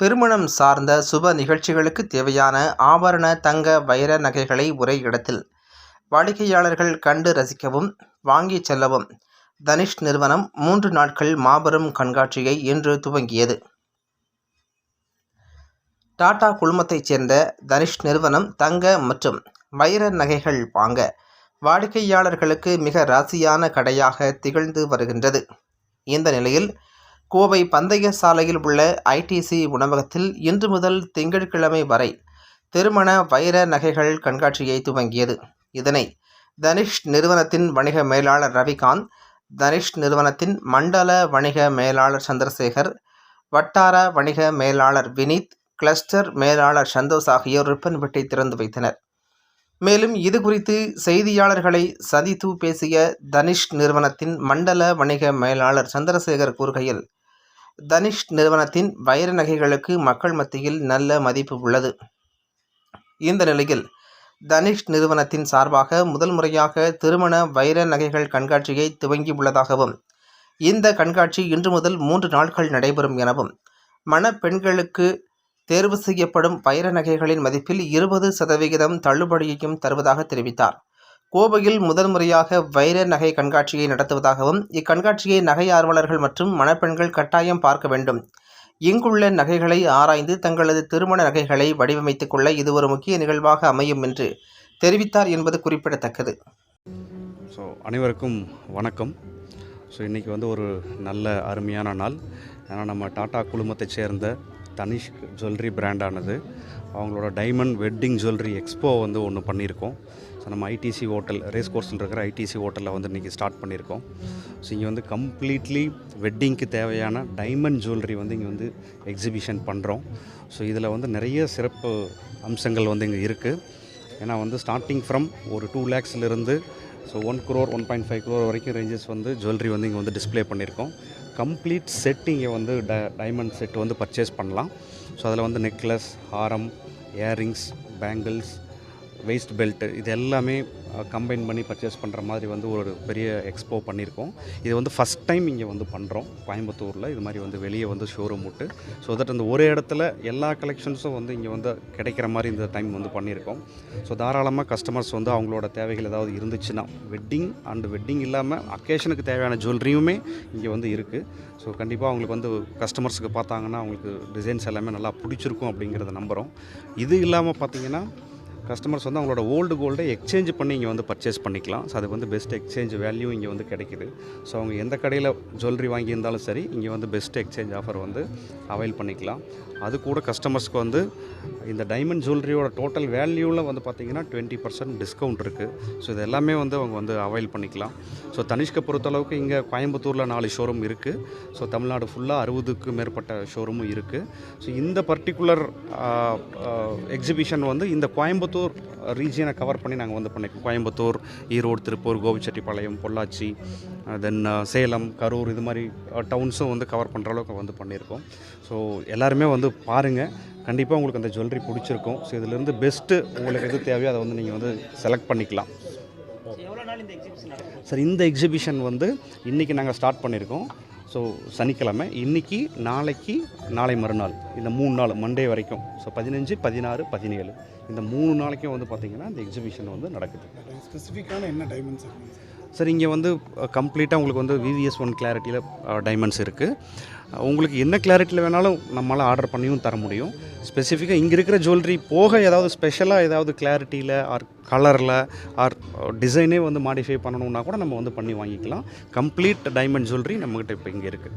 திருமணம் சார்ந்த சுப நிகழ்ச்சிகளுக்கு தேவையான ஆபரண தங்க வைர நகைகளை ஒரே இடத்தில் வாடிக்கையாளர்கள் கண்டு ரசிக்கவும் வாங்கிச் செல்லவும் தனிஷ் நிறுவனம் 3 நாட்கள் மாபெரும் கண்காட்சியை இன்று துவங்கியது. டாடா குழுமத்தைச் சேர்ந்த தனிஷ் நிறுவனம் தங்க மற்றும் வைர நகைகள் வாங்க வாடிக்கையாளர்களுக்கு மிக ராசியான கடையாக திகழ்ந்து வருகின்றது. இந்த நிலையில் கோவை பந்தய சாலையில் உள்ள ஐடிசி உணவகத்தில் இன்று முதல் திங்கட்கிழமை வரை திருமண வைர நகைகள் கண்காட்சியை துவங்கியது. இதனை தனிஷ் நிறுவனத்தின் வணிக மேலாளர் ரவிகாந்த், தனிஷ் நிறுவனத்தின் மண்டல வணிக மேலாளர் சந்திரசேகர், வட்டார வணிக மேலாளர் வினீத், கிளஸ்டர் மேலாளர் சந்தோஷ் ஆகியோர் ரிப்பன் வெட்டி திறந்து வைத்தனர். மேலும் இது குறித்து செய்தியாளர்களை சந்தித்து பேசிய தனிஷ் நிறுவனத்தின் மண்டல வணிக மேலாளர் சந்திரசேகர் கூறுகையில், தனிஷ் நிறுவனத்தின் வைர நகைகளுக்கு மக்கள் மத்தியில் நல்ல மதிப்பு உள்ளது. இந்த நிலையில் தனிஷ் நிறுவனத்தின் சார்பாக முதல் முறையாக திருமண வைர நகைகள் கண்காட்சியை துவங்கியுள்ளதாகவும், இந்த கண்காட்சி இன்று முதல் 3 நாட்கள் நடைபெறும் எனவும், மணப்பெண்களுக்கு தேர்வு செய்யப்படும் வைர நகைகளின் மதிப்பில் 20% தள்ளுபடியையும் தருவதாக தெரிவித்தார். கோவையில் முதல் முறையாக வைர நகை கண்காட்சியை நடத்துவதாகவும், இக்கண்காட்சியை நகை ஆர்வலர்கள் மற்றும் மணப்பெண்கள் கட்டாயம் பார்க்க வேண்டும். இங்குள்ள நகைகளை ஆராய்ந்து தங்களது திருமண நகைகளை வடிவமைத்துக் கொள்ள இது ஒரு முக்கிய நிகழ்வாக அமையும் என்று தெரிவித்தார் என்பது குறிப்பிடத்தக்கது. அனைவருக்கும் வணக்கம். இன்றைக்கி ஒரு நல்ல அருமையான நாள். ஏன்னா நம்ம டாடா குழுமத்தை சேர்ந்த தனிஷ் ஜுவல்லரி பிராண்டானது அவங்களோட டைமண்ட் வெட்டிங் ஜுவல்லரி எக்ஸ்போ ஒன்று பண்ணியிருக்கோம். நம்ம ஐடிசி ஹோட்டல் ரேஸ் கோர்ஸில் இருக்கிற ஐடிசி ஹோட்டலில் இன்றைக்கி ஸ்டார்ட் பண்ணியிருக்கோம். இங்கே கம்ப்ளீட்லி வெட்டிங்க்கு தேவையான டைமண்ட் ஜுவல்லரி இங்கே எக்ஸிபிஷன் பண்ணுறோம். இதில் நிறைய சிறப்பு அம்சங்கள் இங்கே இருக்குது. ஏன்னா ஸ்டார்டிங் ஃப்ரம் ஒரு 2 lakhsலேருந்து 1 crore 1.5 crore வரைக்கும் ரேஞ்சஸ் ஜுவல்லரி இங்கே டிஸ்ப்ளே பண்ணியிருக்கோம். கம்ப்ளீட் செட் இங்கே டைமண்ட் செட் பர்ச்சேஸ் பண்ணலாம். அதில் நெக்லஸ், ஹாரம், இயரிங்ஸ், பேங்கிள்ஸ், வெயிஸ்ட் பெல்ட்டு இது எல்லாமே கம்பைன் பண்ணி பர்ச்சேஸ் பண்ணுற மாதிரி ஒரு பெரிய எக்ஸ்போ பண்ணியிருக்கோம். இது ஃபஸ்ட் டைம் இங்கே பண்ணுறோம் கோயம்புத்தூரில். இது மாதிரி வெளியே ஷோரூம் விட்டு தட் ஒரே இடத்துல எல்லா கலெக்ஷன்ஸும் இங்கே கிடைக்கிற மாதிரி இந்த டைம் பண்ணியிருக்கோம். தாராளமாக கஸ்டமர்ஸ் அவங்களோட தேவைகள் ஏதாவது இருந்துச்சுன்னா வெட்டிங் அண்ட் வெட்டிங் இல்லாமல் அக்கேஷனுக்கு தேவையான ஜுவல்லரியுமே இங்கே இருக்குது. கண்டிப்பாக அவங்களுக்கு கஸ்டமர்ஸுக்கு பார்த்தாங்கன்னா அவங்களுக்கு டிசைன்ஸ் எல்லாமே நல்லா பிடிச்சிருக்கும் அப்படிங்கிறத நம்புகிறோம். இது இல்லாமல் பார்த்திங்கன்னா கஸ்டமர்ஸ் அவங்களோட ஓல்டு கோல்டை எக்ஸ்சேஞ்ச் பண்ணி இங்கே பர்ச்சேஸ் பண்ணிக்கலாம். அதுக்கு பெஸ்ட் எக்ஸ்சேஞ்ச் வேல்யூ இங்கே கிடைக்குது. அவங்க எந்த கடையில் ஜுவல்லரி வாங்கியிருந்தாலும் சரி இங்கே பெஸ்ட் எக்ஸ்சேஞ்ச் ஆஃபர் அவைல் பண்ணிக்கலாம். அது கூட கஸ்டமர்ஸ்க்கு இந்த டைமண்ட் ஜுவல்லரியோட டோட்டல் வேல்யூவில் பார்த்திங்கன்னா 20% டிஸ்கவுண்ட் இருக்குது. இது எல்லாமே அவங்க அவைல் பண்ணிக்கலாம். தனிஷ்கை பொறுத்தளவுக்கு இங்கே கோயம்புத்தூரில் 4 ஷோரூம் இருக்குது. தமிழ்நாடு ஃபுல்லாக 60க்கும் மேற்பட்ட ஷோரூமும் இருக்குது. இந்த பர்டிகுலர் எக்ஸிபிஷன் இந்த கோயம்புத்தூர் ரீஜியனை கவர் பண்ணி நாங்கள் பண்ணியிருக்கோம். கோயம்புத்தூர், ஈரோடு, திருப்பூர், கோபிச்செட்டிப்பாளையம், பொள்ளாச்சி, தென் சேலம், கரூர் இது மாதிரி டவுன்ஸும் கவர் பண்ணுற அளவுக்கு பண்ணியிருக்கோம். எல்லாருமே பாருங்கள். கண்டிப்பாக உங்களுக்கு அந்த ஜுவல்லரி பிடிச்சிருக்கும். இதிலேருந்து பெஸ்ட்டு உங்களுக்கு எது தேவையோ அதை நீங்கள் செலக்ட் பண்ணிக்கலாம். சார் இந்த எக்ஸிபிஷன் இன்றைக்கி நாங்கள் ஸ்டார்ட் பண்ணியிருக்கோம். சனிக்கிழமை, இன்றைக்கி, நாளைக்கு, நாளை மறுநாள் இந்த 3 நாள் மண்டே வரைக்கும் 15, 16, 17 இந்த 3 நாளைக்கும் பார்த்திங்கன்னா இந்த எக்ஸிபிஷன் நடக்குது. ஸ்பெசிஃபிக்கான என்ன டைமண்ட்ஸ் சார் இங்கே கம்ப்ளீட்டாக உங்களுக்கு VVS 1 கிளாரிட்டியில் டைமண்ட்ஸ் இருக்குது. உங்களுக்கு என்ன கிளாரிட்டியில் வேணாலும் நம்மளால் ஆர்டர் பண்ணியும் தர முடியும். ஸ்பெசிஃபிக்காக இங்கே இருக்கிற ஜுவல்லரி போக ஏதாவது ஸ்பெஷலாக ஏதாவது கிளாரிட்டியில் ஆர் கலரில் ஆர் டிசைனே மாடிஃபை பண்ணணுன்னா கூட நம்ம பண்ணி வாங்கிக்கலாம். கம்ப்ளீட் டைமண்ட் ஜுவல்லரி நம்மக்கிட்ட இப்போ இங்கே இருக்குது.